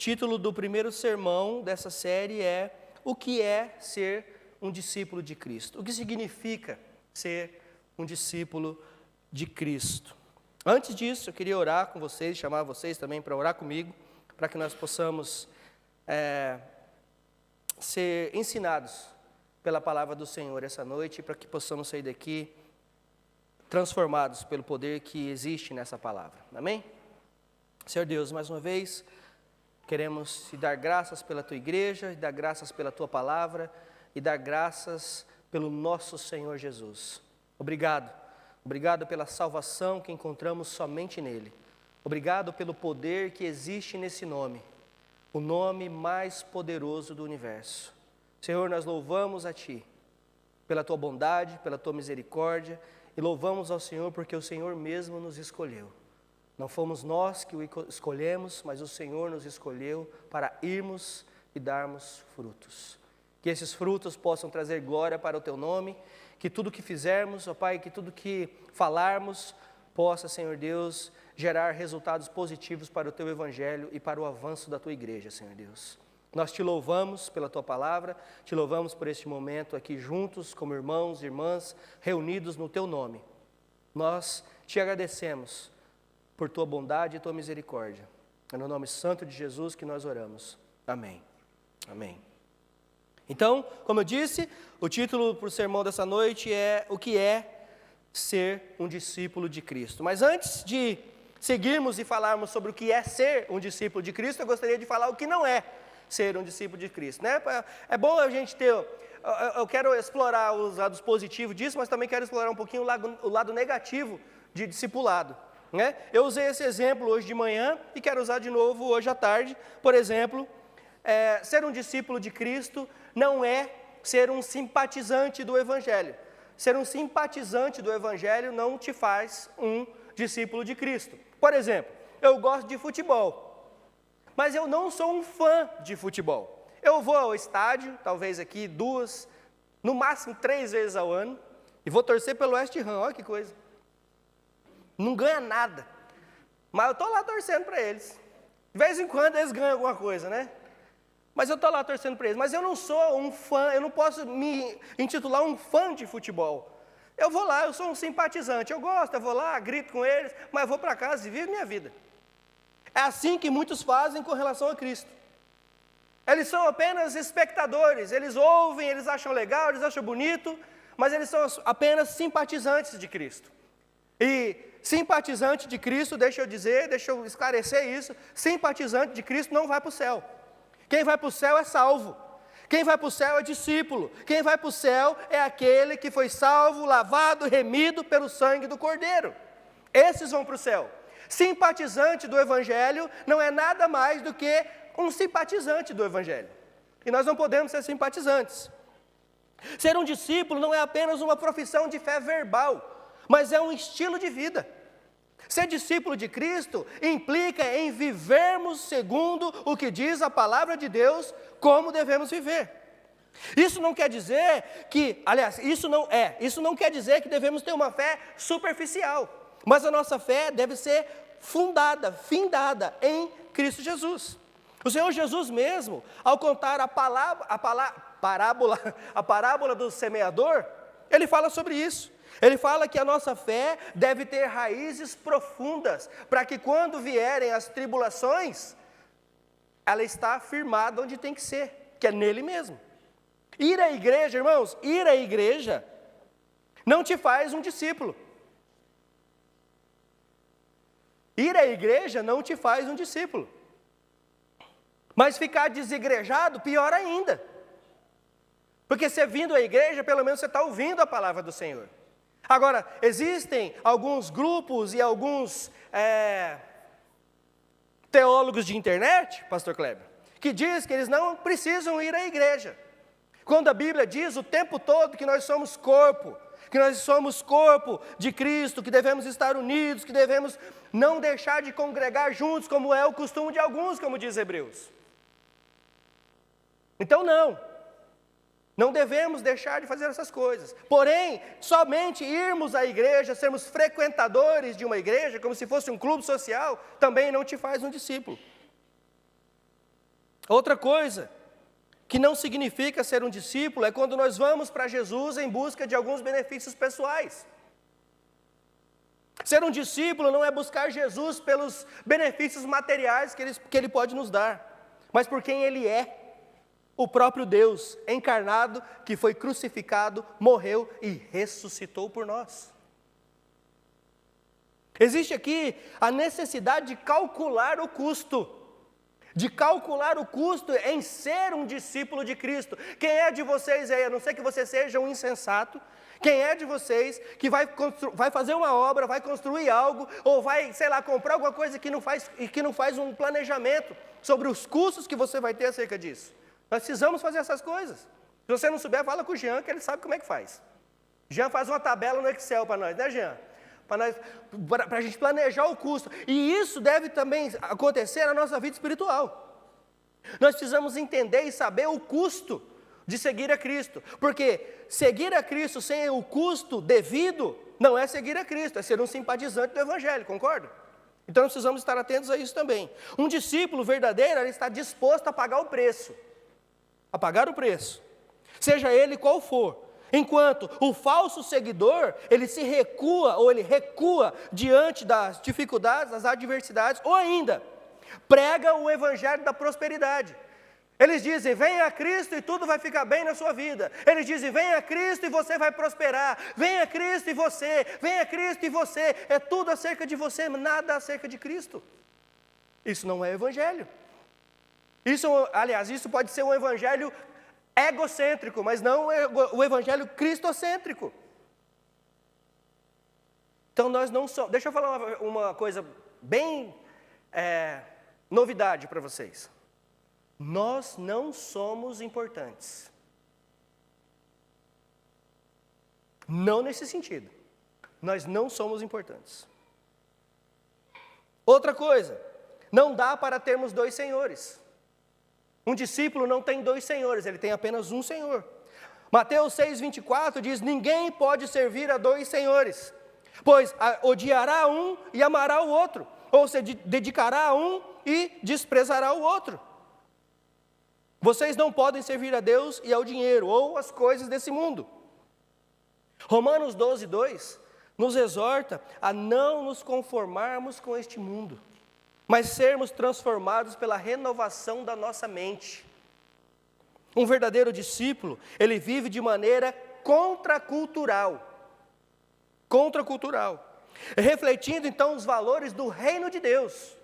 título do primeiro sermão dessa série é O que é ser um discípulo de Cristo? O que significa ser um discípulo de Cristo? Antes disso, eu queria orar com vocês, chamar vocês também para orar comigo, para que nós possamos ser ensinados pela palavra do Senhor essa noite, para que possamos sair daqui transformados pelo poder que existe nessa palavra. Amém? Senhor Deus, mais uma vez, queremos te dar graças pela tua igreja, e dar graças pela tua palavra, e dar graças pelo nosso Senhor Jesus. Obrigado. Obrigado pela salvação que encontramos somente nele. Obrigado pelo poder que existe nesse nome, o nome mais poderoso do universo. Senhor, nós louvamos a ti pela tua bondade, pela tua misericórdia, e louvamos ao Senhor porque o Senhor mesmo nos escolheu. Não fomos nós que o escolhemos, mas o Senhor nos escolheu para irmos e darmos frutos. Que esses frutos possam trazer glória para o teu nome, que tudo que fizermos, ó Pai, que tudo que falarmos possa, Senhor Deus, gerar resultados positivos para o teu evangelho e para o avanço da tua igreja, Senhor Deus. Nós te louvamos pela tua palavra, te louvamos por este momento aqui juntos, como irmãos e irmãs, reunidos no teu nome. Nós te agradecemos por tua bondade e tua misericórdia. É no nome santo de Jesus que nós oramos. Amém. Amém. Então, como eu disse, o título para o sermão dessa noite é O que é ser um discípulo de Cristo. Mas antes de seguirmos e falarmos sobre o que é ser um discípulo de Cristo, eu gostaria de falar o que não é ser um discípulo de Cristo, né? É bom a gente ter, eu quero explorar os lados positivos disso, mas também quero explorar um pouquinho o lado negativo de discipulado. Né? Eu usei esse exemplo hoje de manhã e quero usar de novo hoje à tarde. Por exemplo, ser um discípulo de Cristo não é ser um simpatizante do Evangelho. Ser um simpatizante do Evangelho não te faz um discípulo de Cristo. Por exemplo, eu gosto de futebol, mas eu não sou um fã de futebol. Eu vou ao estádio, talvez aqui 2, no máximo 3 vezes ao ano, e vou torcer pelo West Ham, olha que coisa. Não ganha nada, mas eu estou lá torcendo para eles. De vez em quando eles ganham alguma coisa, né? Mas eu estou lá torcendo para eles. Mas eu não sou um fã, eu não posso me intitular um fã de futebol. Eu vou lá, eu sou um simpatizante, eu gosto, eu vou lá, grito com eles, mas eu vou para casa e vivo minha vida. É assim que muitos fazem com relação a Cristo. Eles são apenas espectadores, eles ouvem, eles acham legal, eles acham bonito, mas eles são apenas simpatizantes de Cristo. E simpatizante de Cristo, deixa eu esclarecer isso, simpatizante de Cristo não vai para o céu. Quem vai para o céu é salvo. Quem vai para o céu é discípulo. Quem vai para o céu é aquele que foi salvo, lavado, remido pelo sangue do Cordeiro. Esses vão para o céu. Simpatizante do Evangelho não é nada mais do que um simpatizante do Evangelho. E nós não podemos ser simpatizantes. Ser um discípulo não é apenas uma profissão de fé verbal, mas é um estilo de vida. Ser discípulo de Cristo implica em vivermos segundo o que diz a palavra de Deus, como devemos viver. Isso não quer dizer que, aliás, isso não quer dizer que devemos ter uma fé superficial, mas a nossa fé deve ser findada em Cristo Jesus. O Senhor Jesus mesmo, ao contar a parábola do semeador, ele fala sobre isso. Ele fala que a nossa fé deve ter raízes profundas, para que quando vierem as tribulações, ela está firmada onde tem que ser, que é nele mesmo. Ir à igreja, irmãos, ir à igreja não te faz um discípulo. Ir à igreja não te faz um discípulo. Mas ficar desigrejado, pior ainda. Porque você vindo à igreja, pelo menos você está ouvindo a palavra do Senhor. Agora, existem alguns grupos e alguns teólogos de internet, pastor Kleber, que diz que eles não precisam ir à igreja. Quando a Bíblia diz o tempo todo que nós somos corpo de Cristo, que devemos estar unidos, que devemos não deixar de congregar juntos, como é o costume de alguns, como diz Hebreus. Então não devemos deixar de fazer essas coisas. Porém, somente irmos à igreja, sermos frequentadores de uma igreja, como se fosse um clube social, também não te faz um discípulo. Outra coisa que não significa ser um discípulo é quando nós vamos para Jesus em busca de alguns benefícios pessoais. Ser um discípulo não é buscar Jesus pelos benefícios materiais que Ele pode nos dar, mas por quem Ele é. O próprio Deus encarnado, que foi crucificado, morreu e ressuscitou por nós. Existe aqui a necessidade de calcular o custo. De calcular o custo em ser um discípulo de Cristo. Quem é de vocês aí, a não ser que você seja um insensato, quem é de vocês que vai fazer uma obra, vai construir algo, ou vai, sei lá, comprar alguma coisa que não faz um planejamento sobre os custos que você vai ter acerca disso? Nós precisamos fazer essas coisas. Se você não souber, fala com o Jean, que ele sabe como é que faz. Jean faz uma tabela no Excel para nós, né, Jean? Para a gente planejar o custo. E isso deve também acontecer na nossa vida espiritual. Nós precisamos entender e saber o custo de seguir a Cristo. Porque seguir a Cristo sem o custo devido não é seguir a Cristo, é ser um simpatizante do Evangelho, concorda? Então nós precisamos estar atentos a isso também. Um discípulo verdadeiro, ele está disposto a pagar o preço. A pagar o preço. Seja ele qual for. Enquanto o falso seguidor, ele se recua, ou ele recua diante das dificuldades, das adversidades, ou ainda, prega o evangelho da prosperidade. Eles dizem, venha a Cristo e tudo vai ficar bem na sua vida. Eles dizem, venha a Cristo e você vai prosperar. Venha a Cristo e você, venha a Cristo e você. É tudo acerca de você, nada acerca de Cristo. Isso não é evangelho. Isso pode ser um evangelho egocêntrico, mas não o evangelho cristocêntrico. Então nós não somos... Deixa eu falar uma coisa bem novidade para vocês. Nós não somos importantes. Não nesse sentido. Nós não somos importantes. Outra coisa, não dá para termos dois senhores. Um discípulo não tem dois senhores, ele tem apenas um senhor. Mateus 6,24 diz, ninguém pode servir a dois senhores, pois odiará um e amará o outro, ou se dedicará a um e desprezará o outro. Vocês não podem servir a Deus e ao dinheiro, ou às coisas desse mundo. Romanos 12:2 nos exorta a não nos conformarmos com este mundo, mas sermos transformados pela renovação da nossa mente. Um verdadeiro discípulo, ele vive de maneira contracultural, refletindo então os valores do reino de Deus.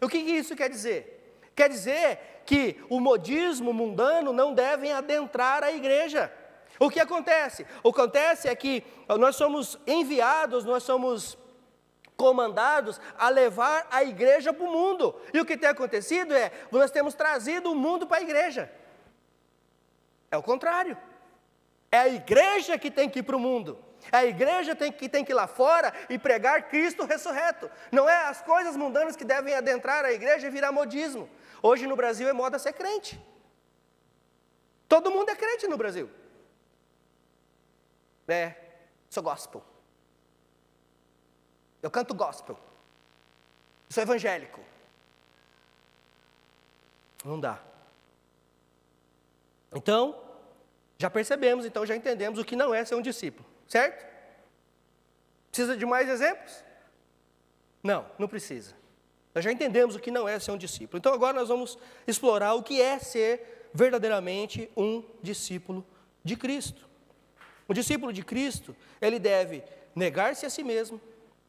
O que isso quer dizer? Quer dizer que o modismo mundano não deve adentrar a igreja. O que acontece? O que acontece é que nós somos enviados, nós somos comandados a levar a igreja para o mundo. E o que tem acontecido é, nós temos trazido o mundo para a igreja. É o contrário. É a igreja que tem que ir para o mundo. É a igreja que tem que ir lá fora e pregar Cristo ressurreto. Não é as coisas mundanas que devem adentrar a igreja e virar modismo. Hoje no Brasil é moda ser crente. Todo mundo é crente no Brasil. Sou gospel. Eu canto gospel. Sou evangélico. Não dá. Então, já percebemos, então já entendemos o que não é ser um discípulo, certo? Precisa de mais exemplos? Não precisa. Nós já entendemos o que não é ser um discípulo. Então agora nós vamos explorar o que é ser verdadeiramente um discípulo de Cristo. O discípulo de Cristo, ele deve negar-se a si mesmo,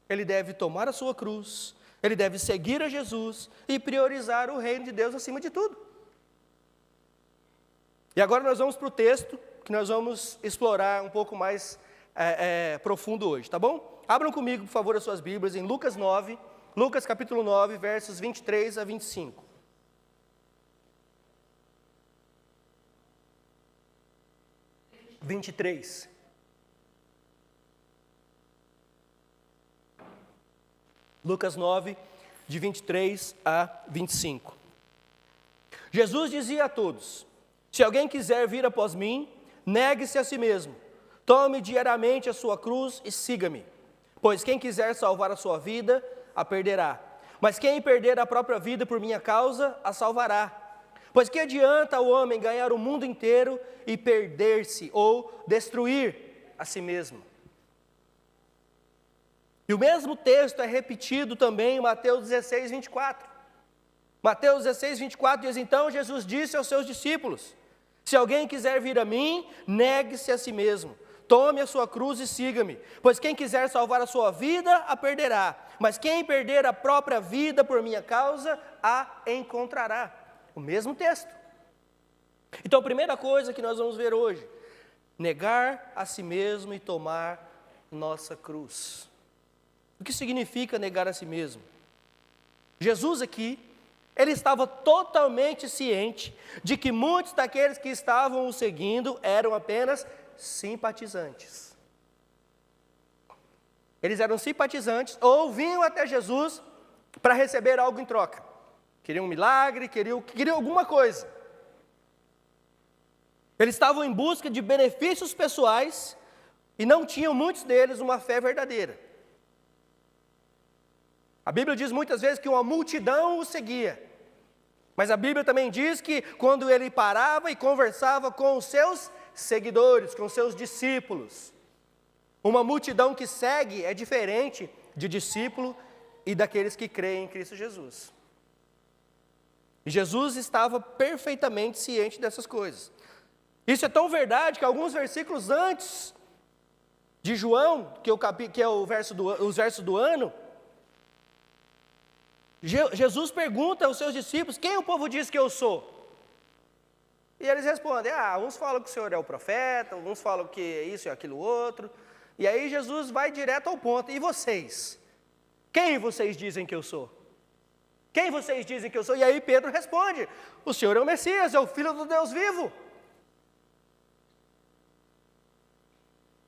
ele deve tomar a sua cruz, ele deve seguir a Jesus e priorizar o reino de Deus acima de tudo. E agora nós vamos para o texto que nós vamos explorar um pouco mais profundo hoje, tá bom? Abram comigo, por favor, as suas Bíblias em Lucas 9, Lucas capítulo 9, versos 23 a 25. Lucas 9, de 23 a 25. Jesus dizia a todos, se alguém quiser vir após mim, negue-se a si mesmo, tome diariamente a sua cruz e siga-me. Pois quem quiser salvar a sua vida, a perderá. Mas quem perder a própria vida por minha causa, a salvará. Pois que adianta o homem ganhar o mundo inteiro e perder-se ou destruir a si mesmo? E o mesmo texto é repetido também em Mateus 16, 24. Mateus 16, 24 diz: então Jesus disse aos seus discípulos: se alguém quiser vir a mim, negue-se a si mesmo. Tome a sua cruz e siga-me. Pois quem quiser salvar a sua vida, a perderá. Mas quem perder a própria vida por minha causa, a encontrará. O mesmo texto. Então a primeira coisa que nós vamos ver hoje: negar a si mesmo e tomar nossa cruz. O que significa negar a si mesmo? Jesus aqui, ele estava totalmente ciente de que muitos daqueles que estavam o seguindo eram apenas simpatizantes. Eles eram simpatizantes ou vinham até Jesus para receber algo em troca. Queriam um milagre, queriam alguma coisa. Eles estavam em busca de benefícios pessoais e não tinham, muitos deles, uma fé verdadeira. A Bíblia diz muitas vezes que uma multidão o seguia. Mas a Bíblia também diz que quando ele parava e conversava com os seus seguidores, com os seus discípulos, uma multidão que segue é diferente de discípulo e daqueles que creem em Cristo Jesus. E Jesus estava perfeitamente ciente dessas coisas. Isso é tão verdade que alguns versículos antes de João, que é os versos do ano, Jesus pergunta aos seus discípulos: quem o povo diz que eu sou? E eles respondem: uns falam que o Senhor é o profeta, alguns falam que é isso e aquilo outro. E aí Jesus vai direto ao ponto: e vocês? Quem vocês dizem que eu sou? Quem vocês dizem que eu sou? E aí Pedro responde: o Senhor é o Messias, é o Filho do Deus vivo.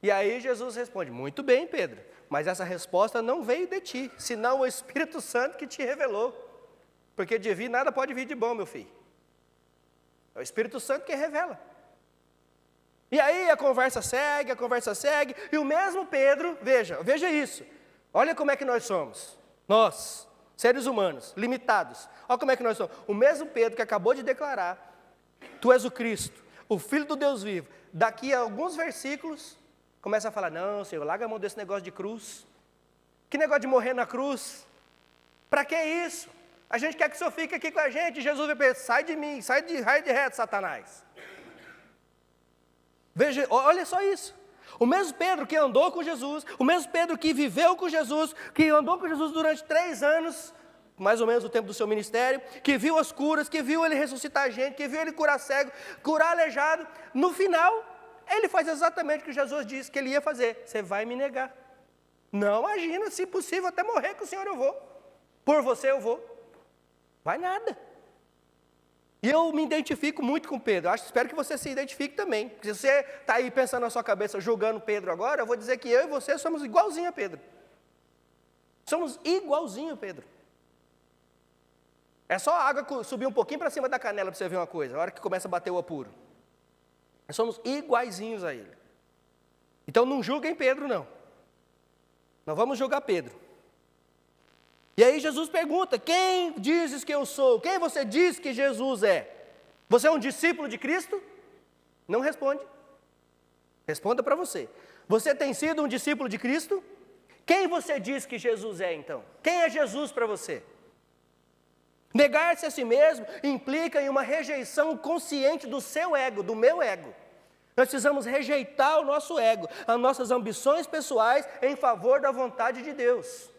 E aí Jesus responde: muito bem, Pedro, mas essa resposta não veio de ti, senão o Espírito Santo que te revelou. Porque de vir nada pode vir de bom, meu filho. É o Espírito Santo que revela. E aí a conversa segue, e o mesmo Pedro, veja isso. Olha como é que nós somos. Nós, seres humanos, limitados. Olha como é que nós somos. O mesmo Pedro que acabou de declarar: tu és o Cristo, o Filho do Deus vivo. Daqui a alguns versículos, começa a falar: não, Senhor, larga a mão desse negócio de cruz. Que negócio de morrer na cruz? Para que isso? A gente quer que o Senhor fique aqui com a gente. Jesus vai pensar: sai de mim, sai de reto, Satanás. Veja, olha só isso. O mesmo Pedro que andou com Jesus, o mesmo Pedro que viveu com Jesus, que andou com Jesus durante 3 anos, mais ou menos o tempo do seu ministério, que viu as curas, que viu ele ressuscitar gente, que viu ele curar cego, curar aleijado, no final, ele faz exatamente o que Jesus disse que ele ia fazer: você vai me negar. Não, imagina, se possível até morrer com o Senhor eu vou, por você eu vou. Vai nada. E eu me identifico muito com Pedro. Espero que você se identifique também. Se você está aí pensando na sua cabeça, julgando Pedro agora, eu vou dizer que eu e você somos igualzinho a Pedro. Somos igualzinho a Pedro. É só a água subir um pouquinho para cima da canela para você ver uma coisa, a hora que começa a bater o apuro. Nós somos iguaizinhos a ele. Então não julguem Pedro, não. Não vamos julgar Pedro. E aí Jesus pergunta: quem dizes que eu sou? Quem você diz que Jesus é? Você é um discípulo de Cristo? Não responde. Responda para você. Você tem sido um discípulo de Cristo? Quem você diz que Jesus é, então? Quem é Jesus para você? Negar-se a si mesmo implica em uma rejeição consciente do seu ego, do meu ego. Nós precisamos rejeitar o nosso ego, as nossas ambições pessoais em favor da vontade de Deus.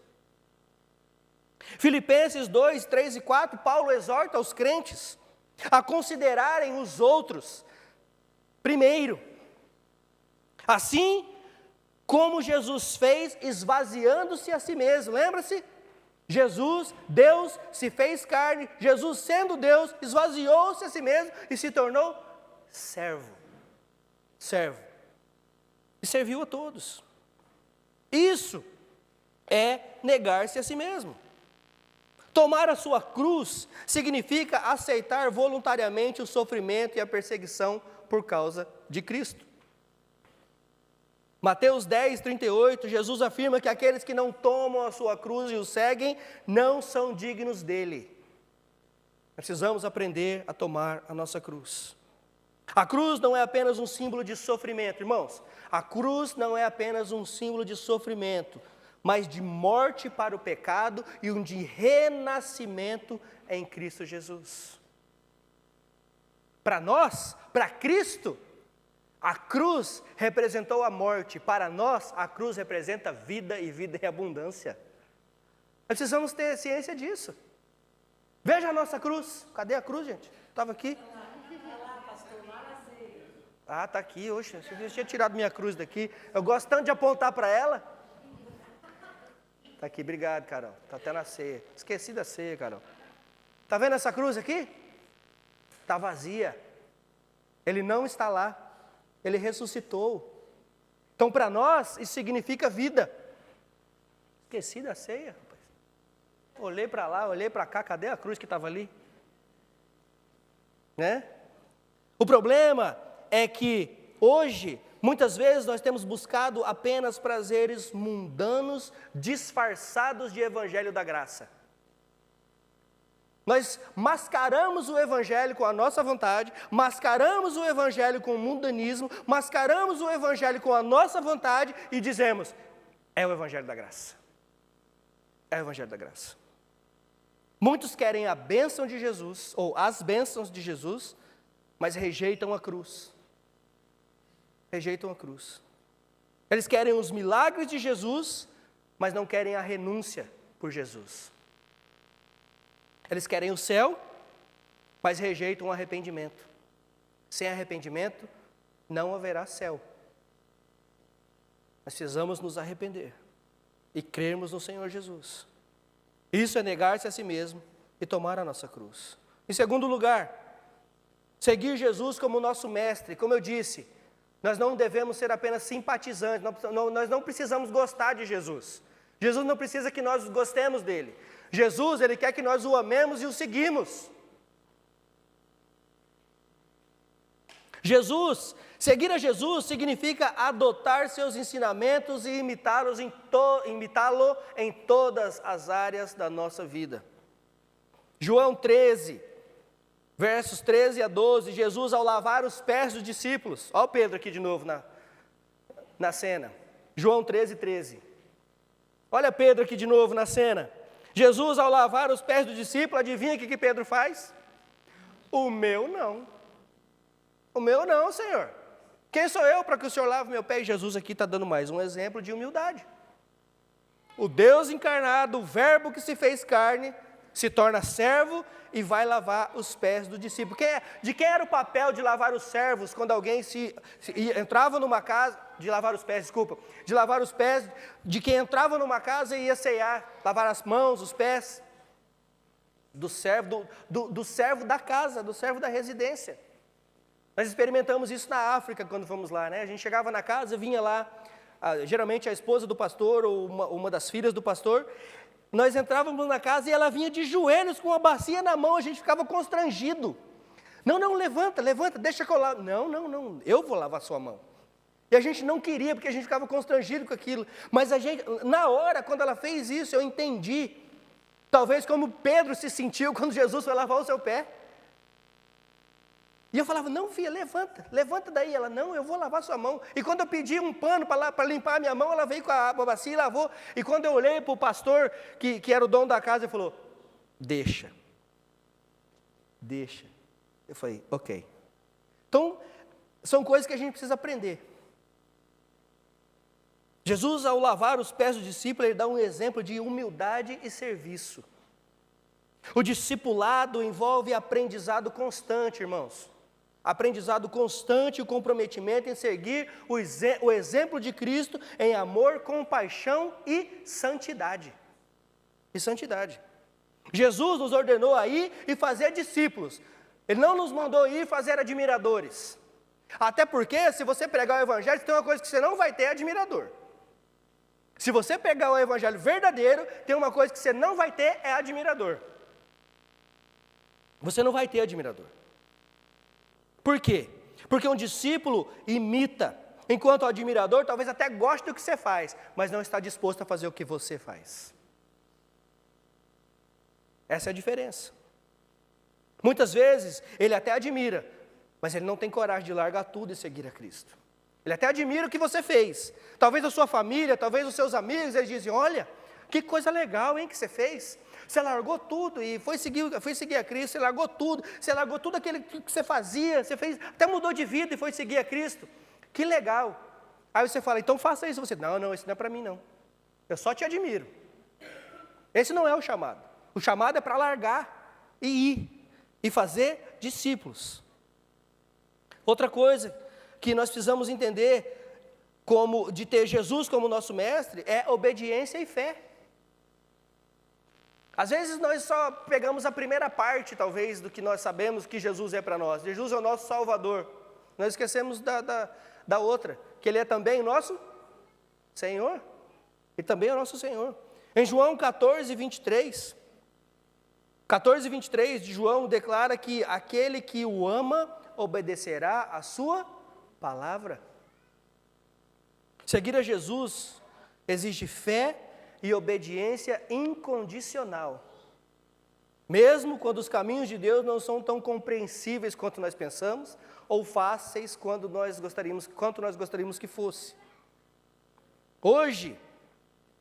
Filipenses 2, 3 e 4, Paulo exorta os crentes a considerarem os outros primeiro. Assim como Jesus fez, esvaziando-se a si mesmo. Lembra-se? Jesus, Deus, se fez carne. Jesus, sendo Deus, esvaziou-se a si mesmo e se tornou servo. Servo. E serviu a todos. Isso é negar-se a si mesmo. Tomar a sua cruz significa aceitar voluntariamente o sofrimento e a perseguição por causa de Cristo. Mateus 10, 38, Jesus afirma que aqueles que não tomam a sua cruz e o seguem, não são dignos dele. Precisamos aprender a tomar a nossa cruz. A cruz não é apenas um símbolo de sofrimento, irmãos. A cruz não é apenas um símbolo de sofrimento, mas de morte para o pecado e um de renascimento em Cristo Jesus. Para nós, para Cristo, a cruz representou a morte. Para nós, a cruz representa vida e vida em abundância. Nós precisamos ter ciência disso. Veja a nossa cruz. Cadê a cruz, gente? Estava aqui. Ah, está aqui. Oxe, eu tinha tirado minha cruz daqui. Eu gosto tanto de apontar para ela. Está aqui, obrigado, Carol. Está até na ceia. Esqueci da ceia, Carol. Está vendo essa cruz aqui? Está vazia. Ele não está lá. Ele ressuscitou. Então, para nós, isso significa vida. Esqueci da ceia, rapaz. Olhei para lá, olhei para cá. Cadê a cruz que estava ali? Né? O problema é que hoje, muitas vezes nós temos buscado apenas prazeres mundanos disfarçados de evangelho da graça. Nós mascaramos o evangelho com a nossa vontade, mascaramos o evangelho com o mundanismo, mascaramos o evangelho com a nossa vontade e dizemos, é o evangelho da graça. É o evangelho da graça. Muitos querem a bênção de Jesus, ou as bênçãos de Jesus, mas rejeitam a cruz. Rejeitam a cruz. Eles querem os milagres de Jesus, mas não querem a renúncia por Jesus. Eles querem o céu, mas rejeitam o arrependimento. Sem arrependimento, não haverá céu. Nós precisamos nos arrepender e crermos no Senhor Jesus. Isso é negar-se a si mesmo e tomar a nossa cruz. Em segundo lugar, seguir Jesus como nosso mestre. Como eu disse, nós não devemos ser apenas simpatizantes, nós não precisamos gostar de Jesus. Jesus não precisa que nós gostemos dele. Jesus, ele quer que nós o amemos e o seguimos. Seguir a Jesus significa adotar seus ensinamentos e imitá-lo em todas as áreas da nossa vida. João 13, versos 13 a 12, Jesus ao lavar os pés dos discípulos, olha o Pedro aqui de novo na cena, João 13, 13, olha Pedro aqui de novo na cena, Jesus ao lavar os pés do discípulo, adivinha o que Pedro faz? O meu não, Senhor, quem sou eu para que o Senhor lave meu pé? E Jesus aqui está dando mais um exemplo de humildade. O Deus encarnado, o verbo que se fez carne, se torna servo e vai lavar os pés do discípulo. De quem era o papel de lavar os servos quando alguém entrava numa casa, de lavar os pés de quem entrava numa casa e ia ceiar, lavar as mãos, os pés, do servo da casa, do servo da residência. Nós experimentamos isso na África quando fomos lá, né? A gente chegava na casa, vinha lá, geralmente a esposa do pastor ou uma das filhas do pastor. Nós entrávamos na casa e ela vinha de joelhos com uma bacia na mão, a gente ficava constrangido. Não, levanta, deixa que eu lavo. Não, eu vou lavar a sua mão. E a gente não queria, porque a gente ficava constrangido com aquilo. Mas na hora, quando ela fez isso, eu entendi. Talvez como Pedro se sentiu quando Jesus foi lavar o seu pé. E eu falava, não filha, levanta daí. Ela, não, eu vou lavar sua mão. E quando eu pedi um pano para limpar a minha mão, ela veio com a bacia e lavou. E quando eu olhei para o pastor, que era o dono da casa, ele falou, deixa. Eu falei, ok. Então, são coisas que a gente precisa aprender. Jesus, ao lavar os pés do discípulo, ele dá um exemplo de humildade e serviço. O discipulado envolve aprendizado constante, irmãos. Aprendizado constante e o comprometimento em seguir o exemplo de Cristo em amor, compaixão e santidade. Jesus nos ordenou a ir e fazer discípulos. Ele não nos mandou ir fazer admiradores. Até porque, se você pregar o evangelho, tem uma coisa que você não vai ter, admirador. Se você pegar o evangelho verdadeiro, tem uma coisa que você não vai ter, é admirador. Você não vai ter admirador. Por quê? Porque um discípulo imita, enquanto admirador, talvez até goste do que você faz, mas não está disposto a fazer o que você faz. Essa é a diferença. Muitas vezes, ele até admira, mas ele não tem coragem de largar tudo e seguir a Cristo. Ele até admira o que você fez. Talvez a sua família, talvez os seus amigos, eles dizem, olha, que coisa legal, hein, que você fez. Você largou tudo e foi seguir a Cristo, você largou tudo aquilo que você fazia, você fez, até mudou de vida e foi seguir a Cristo. Que legal. Aí você fala, então faça isso. Você, não, isso não é para mim não. Eu só te admiro. Esse não é o chamado. O chamado é para largar e ir e fazer discípulos. Outra coisa que nós precisamos entender de ter Jesus como nosso mestre é obediência e fé. Às vezes nós só pegamos a primeira parte, talvez, do que nós sabemos que Jesus é para nós. Jesus é o nosso Salvador. Nós esquecemos da outra, que Ele é também nosso Senhor. E também é o nosso Senhor. Em João 14, 23 de João declara que aquele que o ama obedecerá a sua palavra. Seguir a Jesus exige fé e obediência incondicional. Mesmo quando os caminhos de Deus não são tão compreensíveis quanto nós pensamos, ou fáceis quanto nós gostaríamos que fosse. Hoje,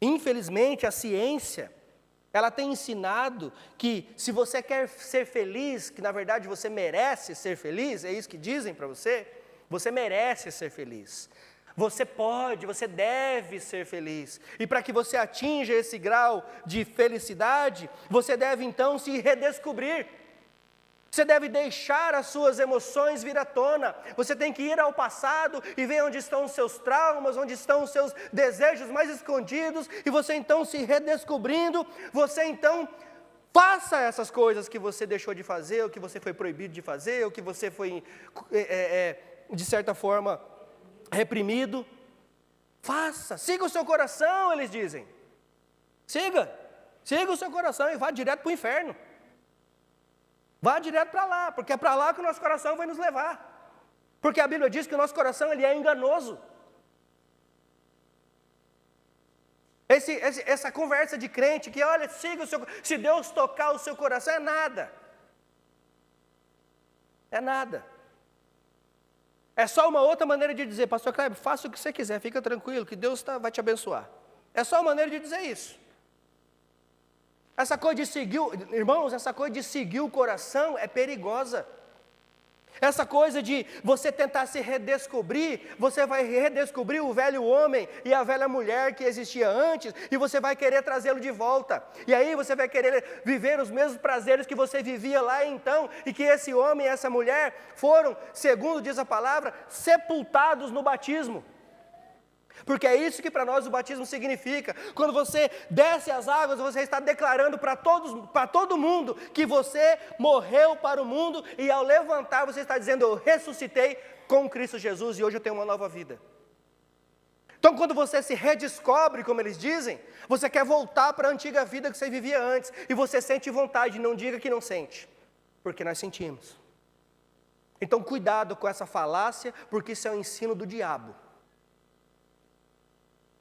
infelizmente, a ciência, ela tem ensinado que se você quer ser feliz, que na verdade você merece ser feliz, é isso que dizem para você, você merece ser feliz. Você pode, você deve ser feliz. E para que você atinja esse grau de felicidade, você deve então se redescobrir. Você deve deixar as suas emoções vir à tona. Você tem que ir ao passado e ver onde estão os seus traumas, onde estão os seus desejos mais escondidos. E você então se redescobrindo, você então faça essas coisas que você deixou de fazer, ou que você foi proibido de fazer, ou que você foi, de certa forma, reprimido. Faça, siga o seu coração, eles dizem. Siga o seu coração e vá direto para o inferno. Vá direto para lá, porque é para lá que o nosso coração vai nos levar. Porque a Bíblia diz que o nosso coração ele é enganoso. Essa conversa de crente que, olha, siga o seu, se Deus tocar o seu coração, é nada. É nada. É só uma outra maneira de dizer, pastor Kleber, faça o que você quiser, fica tranquilo, que Deus vai te abençoar. É só uma maneira de dizer isso. Essa coisa de seguir, irmãos, essa coisa de seguir o coração é perigosa. Essa coisa de você tentar se redescobrir, você vai redescobrir o velho homem e a velha mulher que existia antes, e você vai querer trazê-lo de volta. E aí você vai querer viver os mesmos prazeres que você vivia lá então, e que esse homem e essa mulher foram, segundo diz a palavra, sepultados no batismo. Porque é isso que para nós o batismo significa. Quando você desce as águas, você está declarando para todo mundo que você morreu para o mundo, e ao levantar você está dizendo, eu ressuscitei com Cristo Jesus e hoje eu tenho uma nova vida. Então quando você se redescobre, como eles dizem, você quer voltar para a antiga vida que você vivia antes, e você sente vontade, não diga que não sente, porque nós sentimos. Então cuidado com essa falácia, porque isso é um ensino do diabo.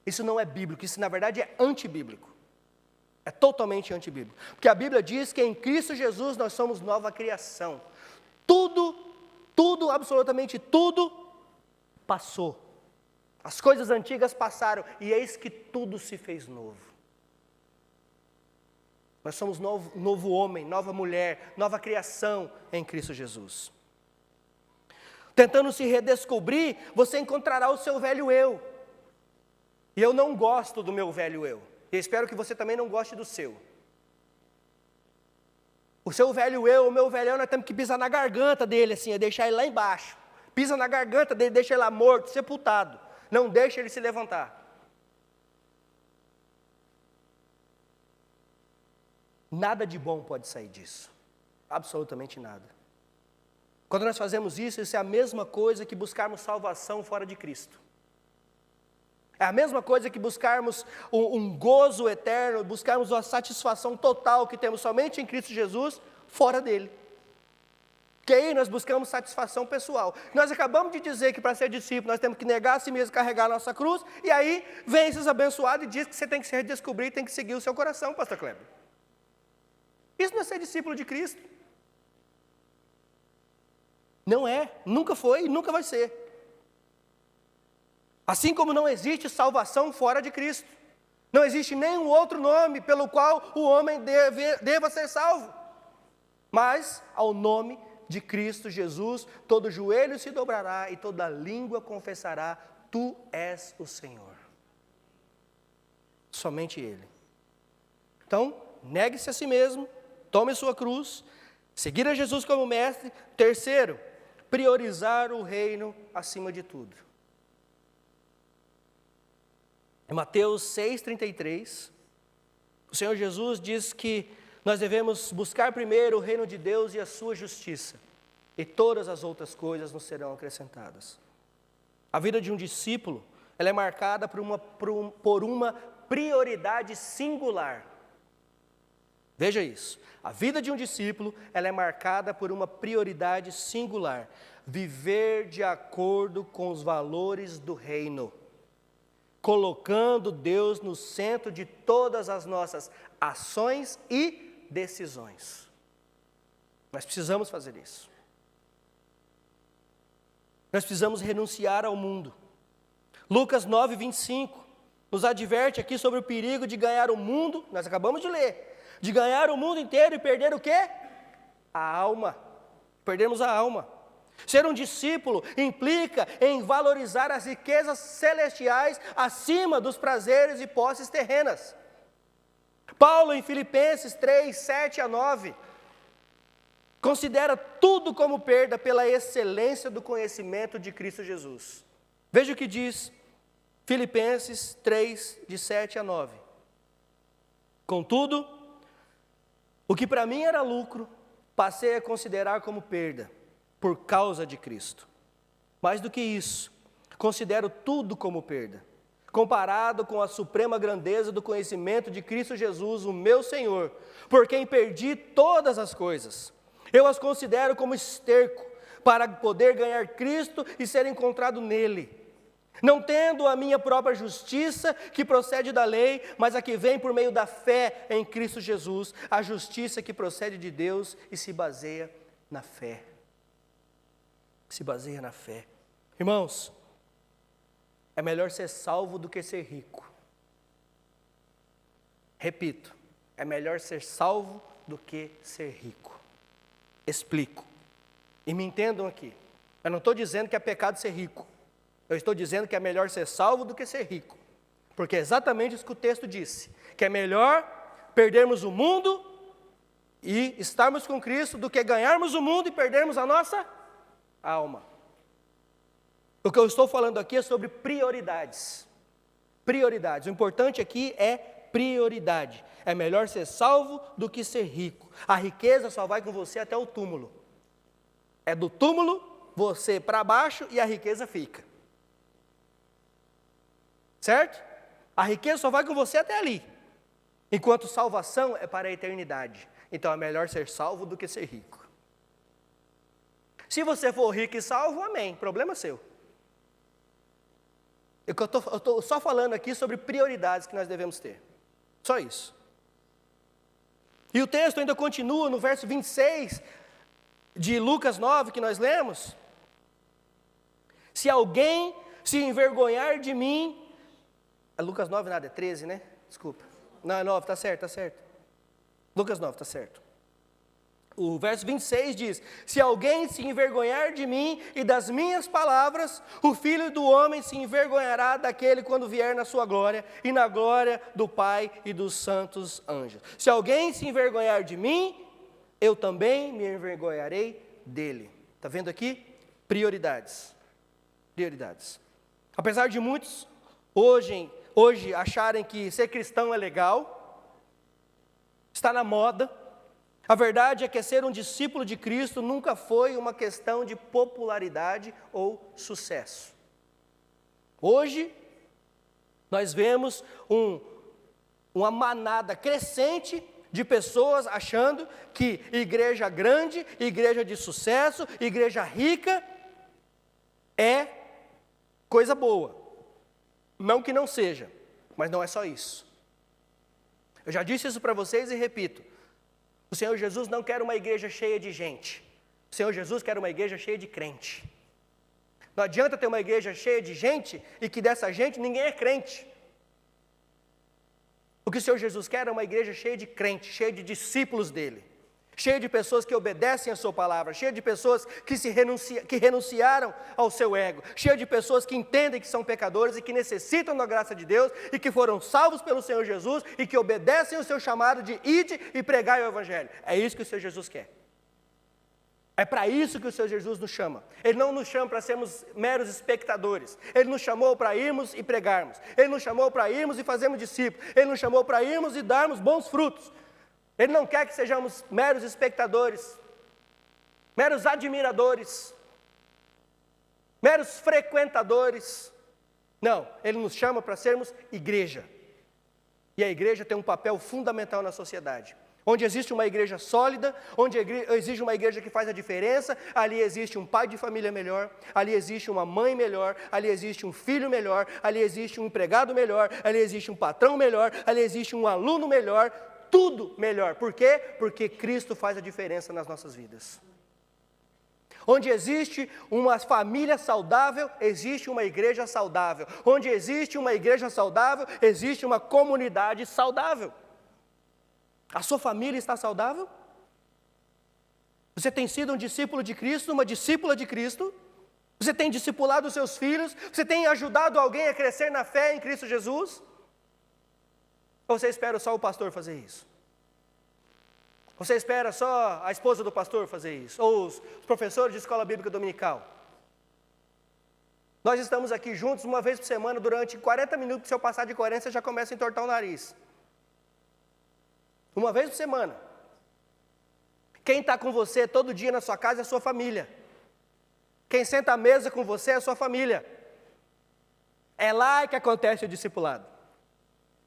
Isso não é bíblico, isso na verdade é antibíblico. É totalmente antibíblico. Porque a Bíblia diz que em Cristo Jesus nós somos nova criação. Tudo, absolutamente tudo passou. As coisas antigas passaram e eis que tudo se fez novo. Nós somos novo homem, nova mulher, nova criação em Cristo Jesus. Tentando se redescobrir, você encontrará o seu velho eu. E eu não gosto do meu velho eu. E espero que você também não goste do seu. O seu velho eu, o meu velho eu, nós temos que pisar na garganta dele, assim, é deixar ele lá embaixo. Pisa na garganta dele, deixa ele lá morto, sepultado. Não deixa ele se levantar. Nada de bom pode sair disso. Absolutamente nada. Quando nós fazemos isso, isso é a mesma coisa que buscarmos salvação fora de Cristo. É a mesma coisa que buscarmos um gozo eterno, buscarmos uma satisfação total que temos somente em Cristo Jesus, fora dele. Que aí nós buscamos satisfação pessoal. Nós acabamos de dizer que para ser discípulo nós temos que negar a si mesmo, carregar a nossa cruz, e aí vem esses abençoados e diz que você tem que se redescobrir, tem que seguir o seu coração, pastor Kleber. Isso não é ser discípulo de Cristo. Não é, nunca foi e nunca vai ser. Assim como não existe salvação fora de Cristo. Não existe nenhum outro nome pelo qual o homem deva ser salvo. Mas ao nome de Cristo Jesus, todo joelho se dobrará e toda língua confessará: Tu és o Senhor. Somente Ele. Então, negue-se a si mesmo, tome sua cruz, seguir a Jesus como mestre. Terceiro, priorizar o reino acima de tudo. Em Mateus 6,33, o Senhor Jesus diz que nós devemos buscar primeiro o reino de Deus e a sua justiça, e todas as outras coisas nos serão acrescentadas. A vida de um discípulo, ela é marcada por uma prioridade singular. Veja isso, a vida de um discípulo, ela é marcada por uma prioridade singular: viver de acordo com os valores do reino, colocando Deus no centro de todas as nossas ações e decisões. Nós precisamos fazer isso. Nós precisamos renunciar ao mundo. Lucas 9:25 nos adverte aqui sobre o perigo de ganhar o mundo, nós acabamos de ler, de ganhar o mundo inteiro e perder o quê? A alma. Perdemos a alma. Ser um discípulo implica em valorizar as riquezas celestiais acima dos prazeres e posses terrenas. Paulo, em Filipenses 3:7-9, considera tudo como perda pela excelência do conhecimento de Cristo Jesus. Veja o que diz Filipenses 3:7-9. Contudo, o que para mim era lucro, passei a considerar como perda, por causa de Cristo. Mais do que isso, considero tudo como perda, comparado com a suprema grandeza do conhecimento de Cristo Jesus, o meu Senhor, por quem perdi todas as coisas. Eu as considero como esterco, para poder ganhar Cristo e ser encontrado nele, não tendo a minha própria justiça, que procede da lei, mas a que vem por meio da fé em Cristo Jesus, a justiça que procede de Deus e se baseia na fé. Se baseia na fé. Irmãos, é melhor ser salvo do que ser rico. Repito, é melhor ser salvo do que ser rico. Explico. E me entendam aqui. Eu não estou dizendo que é pecado ser rico. Eu estou dizendo que é melhor ser salvo do que ser rico. Porque é exatamente isso que o texto disse. Que é melhor perdermos o mundo e estarmos com Cristo do que ganharmos o mundo e perdermos a nossa alma. O que eu estou falando aqui é sobre prioridades. Prioridades. O importante aqui é prioridade. É melhor ser salvo do que ser rico. A riqueza só vai com você até o túmulo. É do túmulo, você para baixo e a riqueza fica. Certo? A riqueza só vai com você até ali. Enquanto salvação é para a eternidade. Então é melhor ser salvo do que ser rico. Se você for rico e salvo, amém, problema seu. Eu estou só falando aqui sobre prioridades que nós devemos ter. Só isso. E o texto ainda continua no verso 26 de Lucas 9, que nós lemos. Se alguém se envergonhar de mim... É Lucas 9 nada, é 13, né? Desculpa. Não, é 9, está certo. Lucas 9, está certo. O verso 26 diz: se alguém se envergonhar de mim e das minhas palavras, o Filho do Homem se envergonhará daquele quando vier na sua glória e na glória do Pai e dos santos anjos. Se alguém se envergonhar de mim, eu também me envergonharei dele. Está vendo aqui? Prioridades. Prioridades. Apesar de muitos hoje acharem que ser cristão é legal, está na moda. A verdade é que ser um discípulo de Cristo nunca foi uma questão de popularidade ou sucesso. Hoje, nós vemos uma manada crescente de pessoas achando que igreja grande, igreja de sucesso, igreja rica é coisa boa. Não que não seja, mas não é só isso. Eu já disse isso para vocês e repito. O Senhor Jesus não quer uma igreja cheia de gente. O Senhor Jesus quer uma igreja cheia de crente. Não adianta ter uma igreja cheia de gente e que dessa gente ninguém é crente. O que o Senhor Jesus quer é uma igreja cheia de crente, cheia de discípulos dele, cheia de pessoas que obedecem a sua palavra, cheia de pessoas que renunciaram ao seu ego, cheia de pessoas que entendem que são pecadores e que necessitam da graça de Deus e que foram salvos pelo Senhor Jesus e que obedecem o seu chamado de ide e pregai o evangelho. É isso que o Senhor Jesus quer. É para isso que o Senhor Jesus nos chama. Ele não nos chama para sermos meros espectadores. Ele nos chamou para irmos e pregarmos. Ele nos chamou para irmos e fazermos discípulos. Ele nos chamou para irmos e darmos bons frutos. Ele não quer que sejamos meros espectadores, meros admiradores, meros frequentadores. Não, Ele nos chama para sermos igreja. E a igreja tem um papel fundamental na sociedade. Onde existe uma igreja sólida, onde existe uma igreja que faz a diferença, ali existe um pai de família melhor, ali existe uma mãe melhor, ali existe um filho melhor, ali existe um empregado melhor, ali existe um patrão melhor, ali existe um aluno melhor, tudo melhor. Por quê? Porque Cristo faz a diferença nas nossas vidas. Onde existe uma família saudável, existe uma igreja saudável. Onde existe uma igreja saudável, existe uma comunidade saudável. A sua família está saudável? Você tem sido um discípulo de Cristo, uma discípula de Cristo? Você tem discipulado os seus filhos? Você tem ajudado alguém a crescer na fé em Cristo Jesus? Ou você espera só o pastor fazer isso? Você espera só a esposa do pastor fazer isso? Ou os professores de escola bíblica dominical? Nós estamos aqui juntos uma vez por semana durante 40 minutos. Se eu passar de 40, você já começa a entortar o nariz. Uma vez por semana. Quem está com você todo dia na sua casa é a sua família. Quem senta à mesa com você é a sua família. É lá que acontece o discipulado.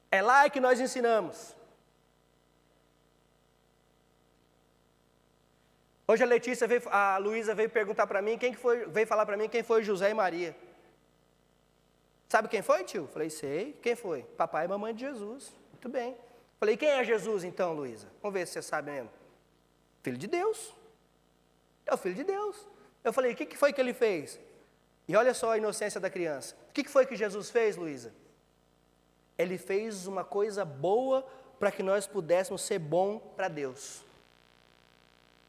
É lá que nós ensinamos. Hoje a Luísa veio perguntar para mim, veio falar para mim quem foi José e Maria. Sabe quem foi, tio? Falei, sei. Quem foi? Papai e mamãe de Jesus. Muito bem. Falei, quem é Jesus então, Luísa? Vamos ver se você sabe mesmo. Filho de Deus. É o Filho de Deus. Eu falei, o que foi que ele fez? E olha só a inocência da criança. O que foi que Jesus fez, Luísa? Ele fez uma coisa boa para que nós pudéssemos ser bom para Deus.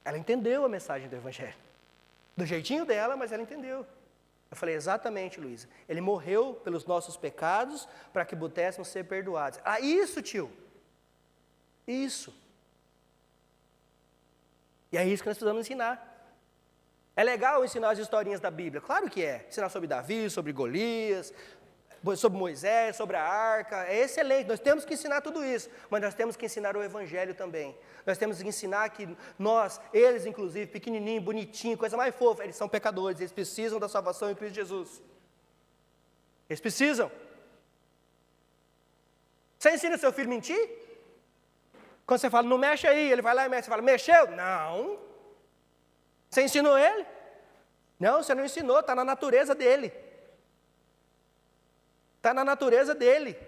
Ela entendeu a mensagem do Evangelho. Do jeitinho dela, mas ela entendeu. Eu falei, exatamente, Luísa. Ele morreu pelos nossos pecados para que pudéssemos ser perdoados. Ah, isso, tio. Isso. E é isso que nós precisamos ensinar. É legal ensinar as historinhas da Bíblia, claro que é. Ensinar sobre Davi, sobre Golias, sobre Moisés, sobre a arca, é excelente. Nós temos que ensinar tudo isso, mas nós temos que ensinar o Evangelho também. Nós temos que ensinar que eles inclusive, pequenininho, bonitinho, coisa mais fofa, eles são pecadores, eles precisam da salvação em Cristo Jesus. Eles precisam. Você ensina seu filho a mentir? Quando você fala, não mexe aí, ele vai lá e mexe. Você fala, mexeu? Não. Você ensinou ele? Não, você não ensinou, está na natureza dele. Está na natureza dele.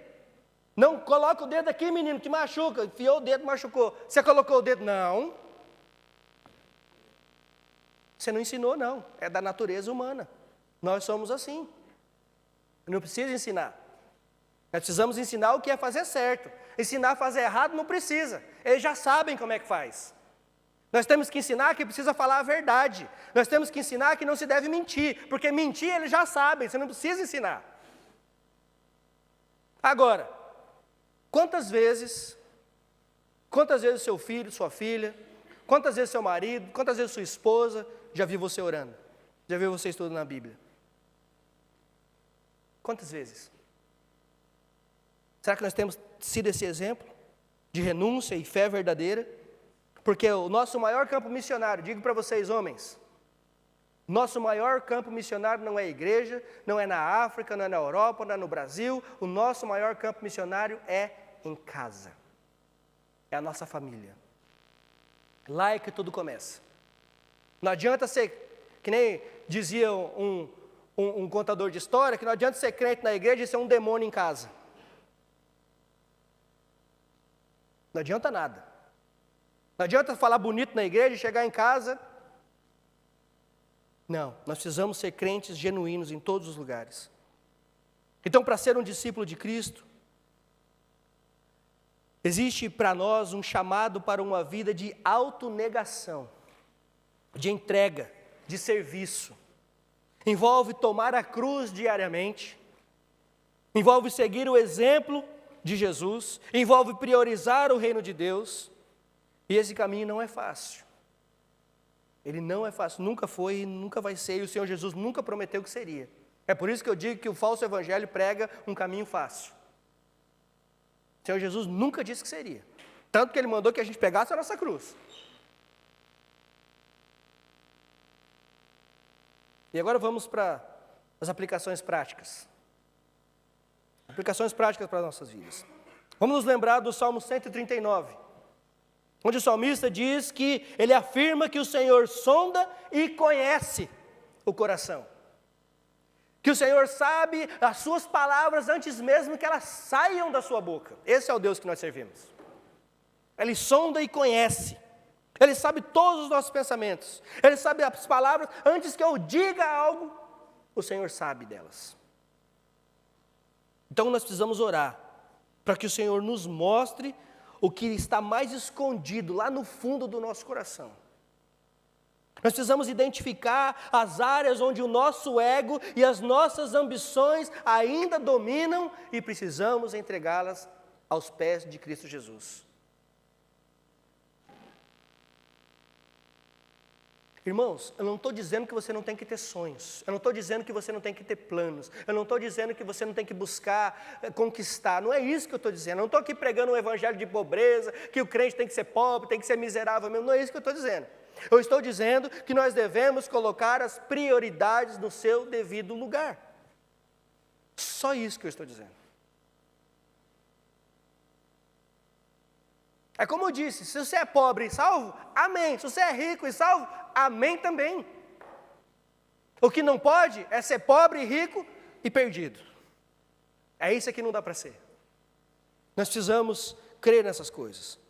Não, coloca o dedo aqui, menino, que machuca. Enfiou o dedo, machucou. Você colocou o dedo? Não. Você não ensinou, não. É da natureza humana. Nós somos assim. Não precisa ensinar. Nós precisamos ensinar o que é fazer certo. Ensinar a fazer errado não precisa. Eles já sabem como é que faz. Nós temos que ensinar que precisa falar a verdade. Nós temos que ensinar que não se deve mentir. Porque mentir eles já sabem, você não precisa ensinar. Agora, quantas vezes seu filho, sua filha, quantas vezes seu marido, quantas vezes sua esposa já viu você orando? Já viu você estudando na Bíblia? Quantas vezes? Será que nós temos sido esse exemplo de renúncia e fé verdadeira? Porque o nosso maior campo missionário, digo para vocês, homens, nosso maior campo missionário não é a igreja, não é na África, não é na Europa, não é no Brasil. O nosso maior campo missionário é em casa. é a nossa família. Lá é que tudo começa. Não adianta ser, que nem dizia um contador de história, que não adianta ser crente na igreja e ser um demônio em casa. Não adianta nada. Não adianta falar bonito na igreja e chegar em casa. Não, nós precisamos ser crentes genuínos em todos os lugares. Então, para ser um discípulo de Cristo, existe para nós um chamado para uma vida de autonegação, de entrega, de serviço. Envolve tomar a cruz diariamente, envolve seguir o exemplo de Jesus, envolve priorizar o reino de Deus, e esse caminho não é fácil. Ele não é fácil, nunca foi e nunca vai ser, e o Senhor Jesus nunca prometeu que seria. É por isso que eu digo que o falso evangelho prega um caminho fácil. O Senhor Jesus nunca disse que seria. Tanto que Ele mandou que a gente pegasse a nossa cruz. E agora vamos para as aplicações práticas. Aplicações práticas para as nossas vidas. Vamos nos lembrar do Salmo 139, onde o salmista diz que ele afirma que o Senhor sonda e conhece o coração. Que o Senhor sabe as suas palavras antes mesmo que elas saiam da sua boca. Esse é o Deus que nós servimos. Ele sonda e conhece. Ele sabe todos os nossos pensamentos. Ele sabe as palavras antes que eu diga algo, o Senhor sabe delas. Então nós precisamos orar para que o Senhor nos mostre o que está mais escondido lá no fundo do nosso coração. Nós precisamos identificar as áreas onde o nosso ego e as nossas ambições ainda dominam e precisamos entregá-las aos pés de Cristo Jesus. Irmãos, eu não estou dizendo que você não tem que ter sonhos, eu não estou dizendo que você não tem que ter planos, eu não estou dizendo que você não tem que buscar conquistar, não é isso que eu estou dizendo, eu não estou aqui pregando um evangelho de pobreza, que o crente tem que ser pobre, tem que ser miserável mesmo, não é isso que eu estou dizendo. Eu estou dizendo que nós devemos colocar as prioridades no seu devido lugar. Só isso que eu estou dizendo. É como eu disse, se você é pobre e salvo, amém. Se você é rico e salvo, amém também. O que não pode é ser pobre, rico e perdido. É isso que não dá para ser. Nós precisamos crer nessas coisas.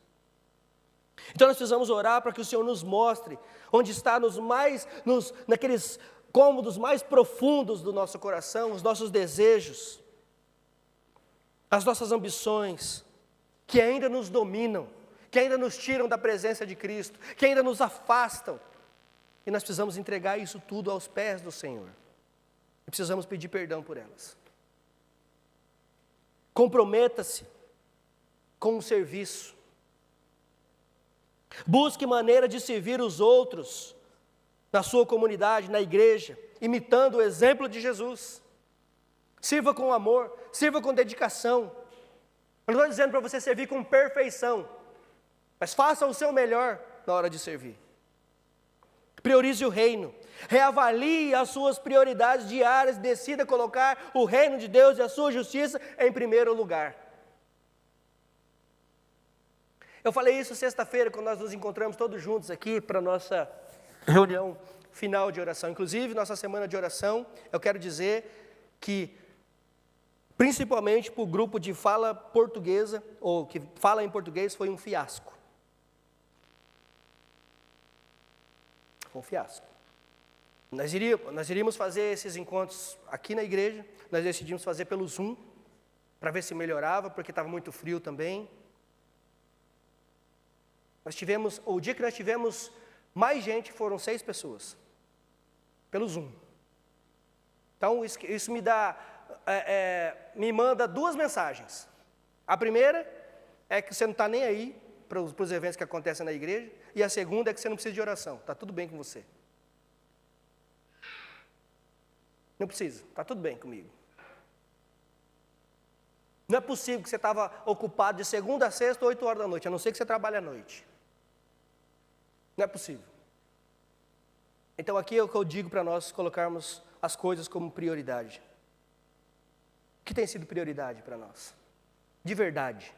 Então nós precisamos orar para que o Senhor nos mostre onde está naqueles cômodos mais profundos do nosso coração, os nossos desejos, as nossas ambições, que ainda nos dominam, que ainda nos tiram da presença de Cristo, que ainda nos afastam. E nós precisamos entregar isso tudo aos pés do Senhor. E precisamos pedir perdão por elas. Comprometa-se com o serviço. Busque maneira de servir os outros na sua comunidade, na igreja, imitando o exemplo de Jesus. Sirva com amor, sirva com dedicação. Eu não estou dizendo para você servir com perfeição, mas faça o seu melhor na hora de servir. Priorize o reino, reavalie as suas prioridades diárias, decida colocar o reino de Deus e a sua justiça em primeiro lugar. Eu falei isso sexta-feira, quando nós nos encontramos todos juntos aqui para a nossa reunião final de oração. Inclusive, nossa semana de oração, eu quero dizer que, principalmente para o grupo de fala portuguesa, ou que fala em português, foi um fiasco. Foi um fiasco. Nós iríamos fazer esses encontros aqui na igreja, nós decidimos fazer pelo Zoom, para ver se melhorava, porque estava muito frio também. O dia que nós tivemos mais gente, foram 6 pessoas, pelo Zoom. Então, isso me manda 2 mensagens. A primeira é que você não está nem aí para os eventos que acontecem na igreja, e a segunda é que você não precisa de oração, está tudo bem com você. Não precisa, está tudo bem comigo. Não é possível que você estava ocupado de segunda a sexta, 8 horas da noite, a não ser que você trabalhe à noite. Não é possível. Então aqui é o que eu digo para nós colocarmos as coisas como prioridade. O que tem sido prioridade para nós? De verdade.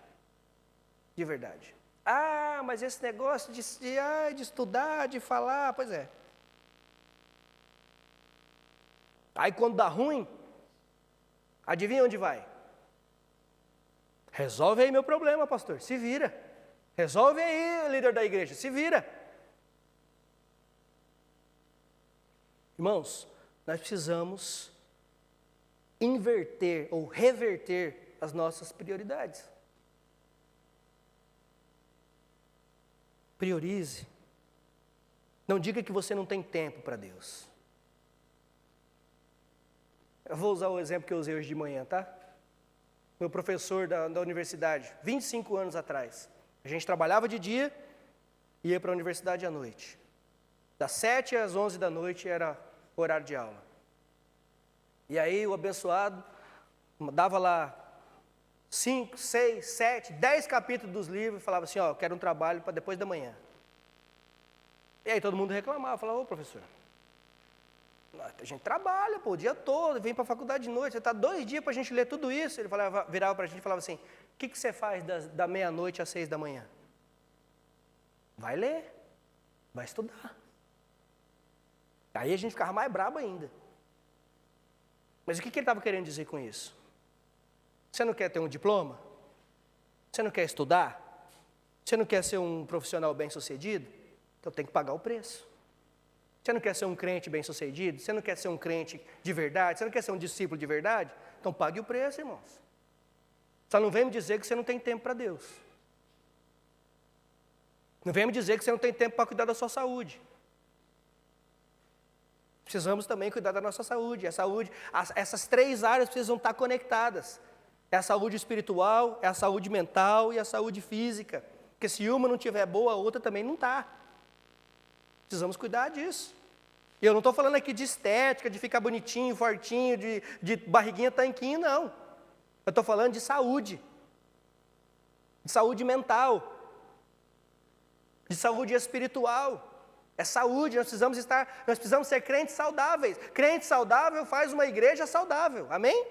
De verdade. Ah, mas esse negócio de estudar, de falar, pois é. Aí quando dá ruim, adivinha onde vai? Resolve aí meu problema, pastor, se vira. Resolve aí, líder da igreja, se vira. Irmãos, nós precisamos inverter ou reverter as nossas prioridades. Priorize. Não diga que você não tem tempo para Deus. Eu vou usar o exemplo que eu usei hoje de manhã, tá? Meu professor da universidade, 25 anos atrás. A gente trabalhava de dia e ia para a universidade à noite. Das 7 às 11 da noite era o horário de aula. E aí o abençoado dava lá 5, 6, 7, 10 capítulos dos livros e falava assim, ó, eu quero um trabalho para depois da manhã. E aí todo mundo reclamava, falava, ô professor, a gente trabalha o dia todo, vem para a faculdade de noite, você está 2 dias para a gente ler tudo isso. Ele falava, virava para a gente e falava assim, o que você faz da meia-noite às 6 da manhã? Vai ler, vai estudar. Aí a gente ficava mais brabo ainda. Mas o que ele estava querendo dizer com isso? Você não quer ter um diploma? Você não quer estudar? Você não quer ser um profissional bem-sucedido? Então tem que pagar o preço. Você não quer ser um crente bem-sucedido? Você não quer ser um crente de verdade? Você não quer ser um discípulo de verdade? Então pague o preço, irmãos. Só não vem me dizer que você não tem tempo para Deus. Não vem me dizer que você não tem tempo para cuidar da sua saúde. Precisamos também cuidar da nossa saúde. A saúde, essas 3 áreas precisam estar conectadas. É a saúde espiritual, é a saúde mental e a saúde física. Porque se uma não estiver boa, a outra também não está. Precisamos cuidar disso. E eu não estou falando aqui de estética, de ficar bonitinho, fortinho, de barriguinha tanquinho, não. Eu estou falando de saúde mental, de saúde espiritual. É saúde, nós precisamos ser crentes saudáveis. Crente saudável faz uma igreja saudável, amém?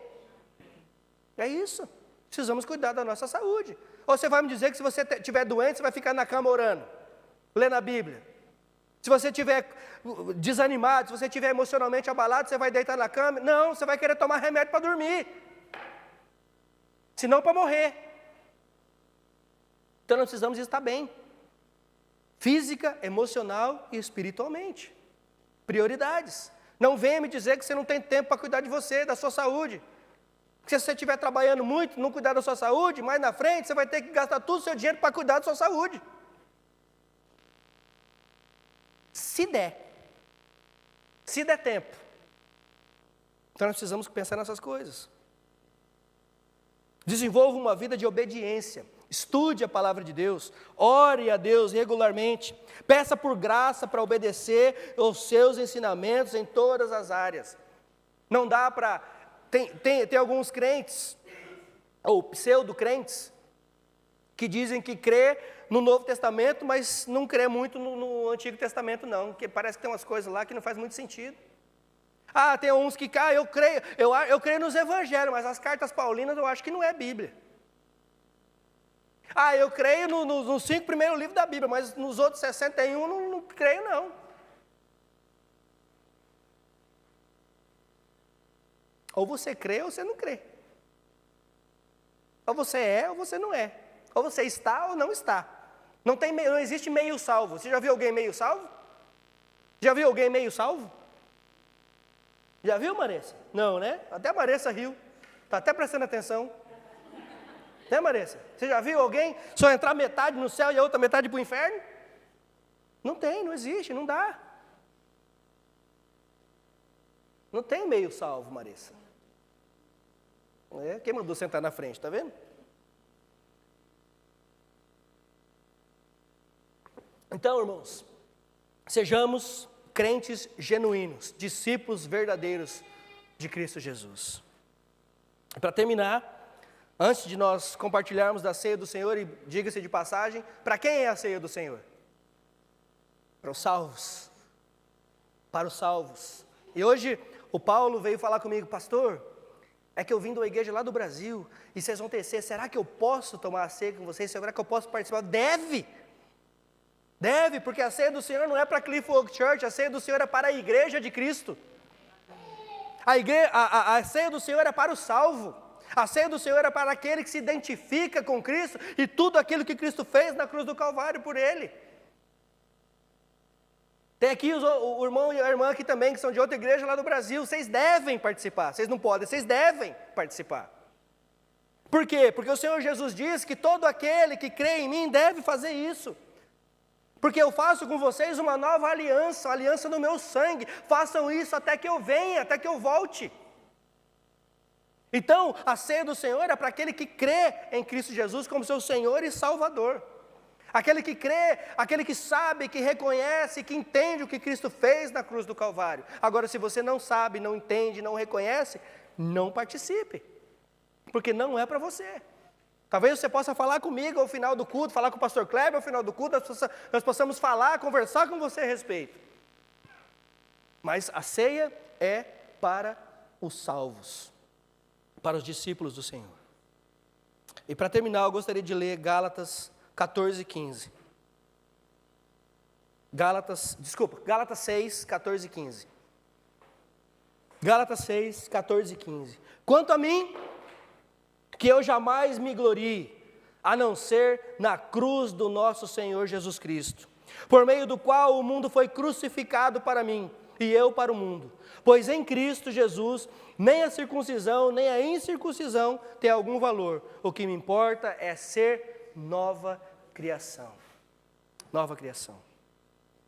É isso, precisamos cuidar da nossa saúde. Ou você vai me dizer que se você estiver doente, você vai ficar na cama orando, lendo a Bíblia. Se você estiver desanimado, se você estiver emocionalmente abalado, você vai deitar na cama? Não, você vai querer tomar remédio para dormir. Se não, para morrer. Então nós precisamos estar bem. Física, emocional e espiritualmente. Prioridades. Não venha me dizer que você não tem tempo para cuidar de você, da sua saúde. Porque se você estiver trabalhando muito, não cuidar da sua saúde, mais na frente você vai ter que gastar todo o seu dinheiro para cuidar da sua saúde. Se der tempo. Então nós precisamos pensar nessas coisas. Desenvolva uma vida de obediência. Estude a palavra de Deus, ore a Deus regularmente, peça por graça para obedecer aos seus ensinamentos em todas as áreas. Não dá para... Tem alguns crentes, ou pseudo-crentes, que dizem que crê no Novo Testamento, mas não crê muito no Antigo Testamento não, porque parece que tem umas coisas lá que não faz muito sentido. Ah, tem uns que, eu creio nos evangelhos, mas as cartas paulinas eu acho que não é Bíblia. Ah, eu creio nos 5 primeiros livros da Bíblia, mas nos outros 61 não creio não. Ou você crê ou você não crê. Ou você é ou você não é. Ou você está ou não está. Não existe meio salvo. Você já viu alguém meio salvo? Já viu alguém meio salvo? Já viu, Maressa? Não, né? Até a Maressa riu. Está até prestando atenção. Né, Maressa? Você já viu alguém só entrar metade no céu e a outra metade para o inferno? Não tem, não existe, não dá. Não tem meio salvo, Maressa. Quem mandou sentar na frente, está vendo? Então, irmãos, sejamos crentes genuínos, discípulos verdadeiros de Cristo Jesus. Para terminar, antes de nós compartilharmos da ceia do Senhor, e diga-se de passagem, para quem é a ceia do Senhor? Para os salvos. Para os salvos. E hoje o Paulo veio falar comigo, pastor, É que eu vim de uma igreja lá do Brasil, e vocês vão tecer, será que eu posso tomar a ceia com vocês? Será que eu posso participar? Deve! Deve, porque a ceia do Senhor não é para Cliff Oak Church, a ceia do Senhor é para a igreja de Cristo. A ceia do Senhor é para o salvo. A ceia do Senhor é para aquele que se identifica com Cristo e tudo aquilo que Cristo fez na cruz do Calvário por ele. Tem aqui o irmão e a irmã aqui também, que são de outra igreja lá do Brasil. Vocês devem participar. Vocês não podem, vocês devem participar. Por quê? Porque o Senhor Jesus diz que todo aquele que crê em mim deve fazer isso. Porque eu faço com vocês uma nova aliança, a aliança do meu sangue. Façam isso até que eu venha, até que eu volte. Então, a ceia do Senhor é para aquele que crê em Cristo Jesus como seu Senhor e Salvador. Aquele que crê, aquele que sabe, que reconhece, que entende o que Cristo fez na cruz do Calvário. Agora, se você não sabe, não entende, não reconhece, não participe. Porque não é para você. Talvez você possa falar comigo ao final do culto, falar com o pastor Kleber ao final do culto, nós possamos falar, conversar com você a respeito. Mas a ceia é para os salvos, para os discípulos do Senhor. E para terminar, eu gostaria de ler Gálatas 14, 15. Gálatas 6, 14 e 15. Gálatas 6, 14 e 15. Quanto a mim, que eu jamais me glorie, a não ser na cruz do nosso Senhor Jesus Cristo, por meio do qual o mundo foi crucificado para mim, e eu para o mundo. Pois em Cristo Jesus, nem a circuncisão, nem a incircuncisão tem algum valor. O que me importa é ser nova criação. Nova criação.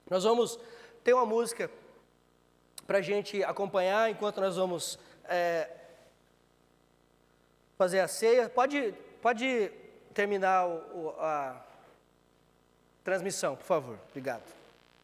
Nós vamos ter uma música para a gente acompanhar enquanto nós vamos fazer a ceia. Pode terminar a transmissão, por favor. Obrigado.